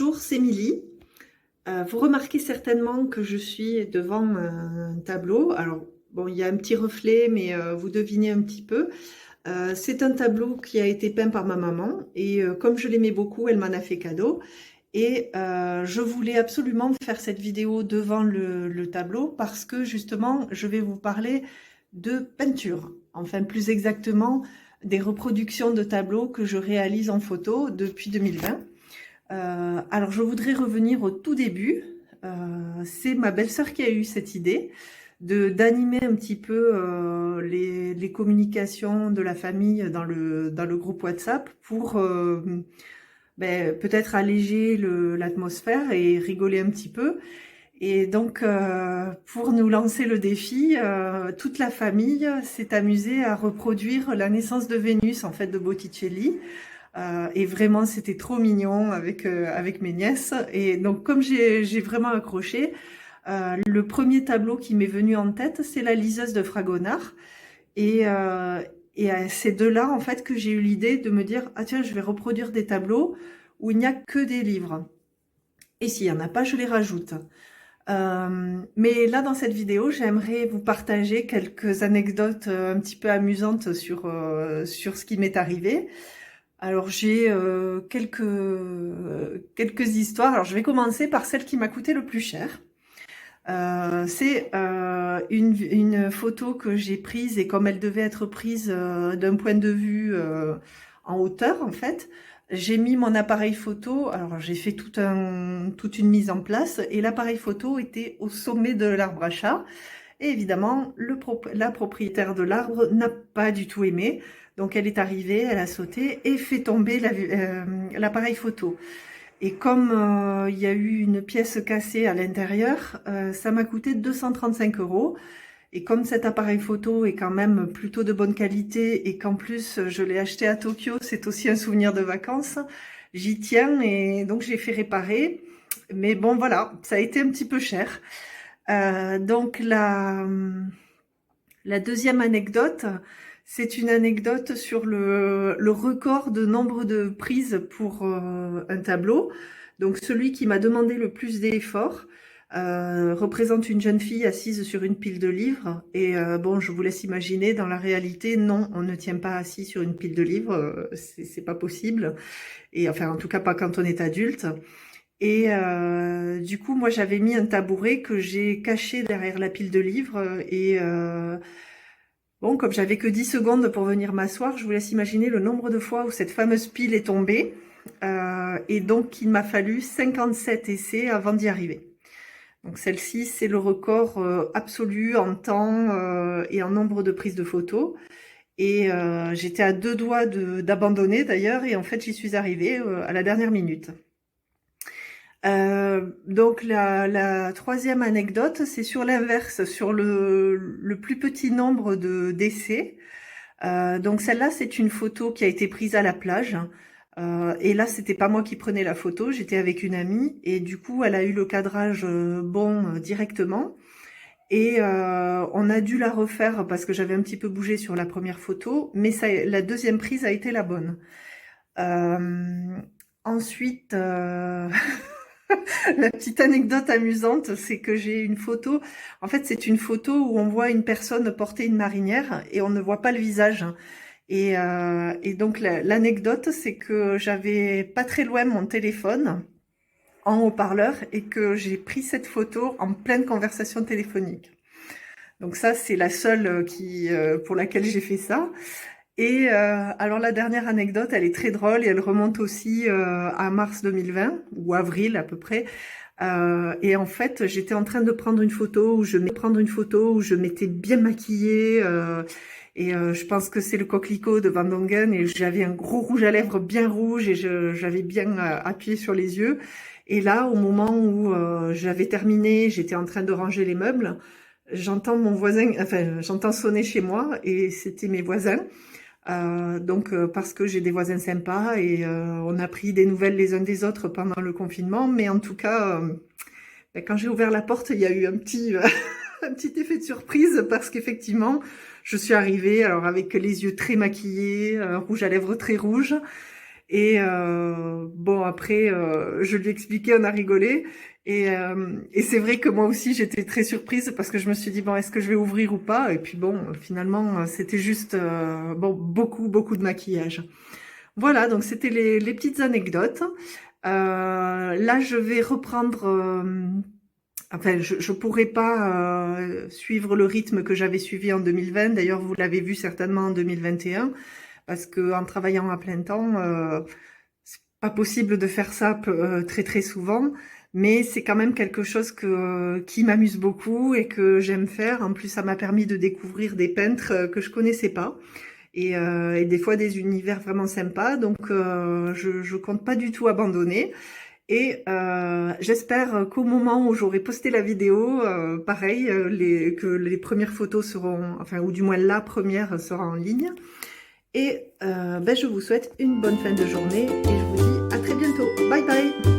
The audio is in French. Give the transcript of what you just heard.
Bonjour, c'est Milly. Vous remarquez certainement que je suis devant un tableau. Alors, bon, il y a un petit reflet, mais vous devinez un petit peu. C'est un tableau qui a été peint par ma maman et comme je l'aimais beaucoup, elle m'en a fait cadeau. Et je voulais absolument faire cette vidéo devant le tableau parce que justement, je vais vous parler de peinture. Enfin, plus exactement, des reproductions de tableaux que je réalise en photo depuis 2020. Alors, je voudrais revenir au tout début. C'est ma belle-sœur qui a eu cette idée d'animer un petit peu les communications de la famille dans le groupe WhatsApp pour peut-être alléger l'atmosphère et rigoler un petit peu. Et donc, pour nous lancer le défi, toute la famille s'est amusée à reproduire la naissance de Vénus, en fait, de Botticelli. Et vraiment, c'était trop mignon avec mes nièces. Et donc, comme j'ai vraiment accroché, le premier tableau qui m'est venu en tête, c'est la liseuse de Fragonard. Et, c'est de là, en fait, que j'ai eu l'idée de me dire, ah tiens, je vais reproduire des tableaux où il n'y a que des livres. Et s'il n'y en a pas, je les rajoute. Mais là, dans cette vidéo, j'aimerais vous partager quelques anecdotes un petit peu amusantes sur ce qui m'est arrivé. Alors j'ai quelques histoires. Alors je vais commencer par celle qui m'a coûté le plus cher. C'est une photo que j'ai prise et comme elle devait être prise d'un point de vue en hauteur en fait, j'ai mis mon appareil photo. Alors j'ai fait toute une mise en place et l'appareil photo était au sommet de l'arbre à chat. Et évidemment, la propriétaire de l'arbre n'a pas du tout aimé. Donc elle est arrivée, elle a sauté et fait tomber l'appareil photo. Et comme il y a eu une pièce cassée à l'intérieur, ça m'a coûté 235 €. Et comme cet appareil photo est quand même plutôt de bonne qualité et qu'en plus je l'ai acheté à Tokyo, c'est aussi un souvenir de vacances, j'y tiens et donc j'ai fait réparer. Mais bon voilà, ça a été un petit peu cher. Donc la deuxième anecdote, c'est une anecdote sur le record de nombre de prises pour un tableau. Donc celui qui m'a demandé le plus d'efforts représente une jeune fille assise sur une pile de livres. Et bon, je vous laisse imaginer, dans la réalité, non, on ne tient pas assis sur une pile de livres, c'est pas possible. Et enfin, en tout cas pas quand on est adulte. Et du coup, moi, j'avais mis un tabouret que j'ai caché derrière la pile de livres. Et bon, comme j'avais que 10 secondes pour venir m'asseoir, je vous laisse imaginer le nombre de fois où cette fameuse pile est tombée. Et donc, il m'a fallu 57 essais avant d'y arriver. Donc, celle-ci, c'est le record absolu en temps et en nombre de prises de photos. Et j'étais à deux doigts d'abandonner d'ailleurs. Et en fait, j'y suis arrivée à la dernière minute. Donc la troisième anecdote, c'est sur l'inverse, sur le plus petit nombre d'essais. Donc celle-là, c'est une photo qui a été prise à la plage. Et là, c'était pas moi qui prenais la photo, j'étais avec une amie et du coup, elle a eu le cadrage bon directement. Et on a dû la refaire parce que j'avais un petit peu bougé sur la première photo, mais la deuxième prise a été la bonne. Ensuite, la petite anecdote amusante, c'est que j'ai une photo. En fait, c'est une photo où on voit une personne porter une marinière et on ne voit pas le visage. Et donc l'anecdote, c'est que j'avais pas très loin mon téléphone en haut-parleur et que j'ai pris cette photo en pleine conversation téléphonique. Donc ça, c'est la seule pour laquelle j'ai fait ça. Et alors la dernière anecdote, elle est très drôle et elle remonte aussi à mars 2020 ou avril à peu près. Et en fait, j'étais en train de prendre une photo où je m'étais bien maquillée. Et je pense que c'est le coquelicot de Van Dongen et j'avais un gros rouge à lèvres bien rouge et j'avais bien appuyé sur les yeux. Et là, au moment où j'avais terminé, j'étais en train de ranger les meubles, j'entends mon voisin, enfin j'entends sonner chez moi et c'était mes voisins. Donc parce que j'ai des voisins sympas et on a pris des nouvelles les uns des autres pendant le confinement. Mais en tout cas, quand j'ai ouvert la porte, il y a eu un petit, un petit effet de surprise parce qu'effectivement, je suis arrivée alors avec les yeux très maquillés, rouge à lèvres très rouge. Et bon, après, je lui ai expliqué, on a rigolé. Et c'est vrai que moi aussi, j'étais très surprise parce que je me suis dit, bon, est-ce que je vais ouvrir ou pas? Et puis bon, finalement, c'était juste bon, beaucoup de maquillage. Voilà, donc c'était les petites anecdotes. Là, je vais reprendre. Enfin, je pourrais pas suivre le rythme que j'avais suivi en 2020. D'ailleurs, vous l'avez vu certainement en 2021, parce que en travaillant à plein temps, c'est pas possible de faire ça très souvent. Mais c'est quand même quelque chose qui m'amuse beaucoup et que j'aime faire. En plus, ça m'a permis de découvrir des peintres que je connaissais pas et des fois des univers vraiment sympas. Donc, je compte pas du tout abandonner. Et j'espère qu'au moment où j'aurai posté la vidéo, pareil, que les premières photos seront, enfin, ou du moins la première sera en ligne. Et ben, je vous souhaite une bonne fin de journée et je vous dis à très bientôt. Bye bye!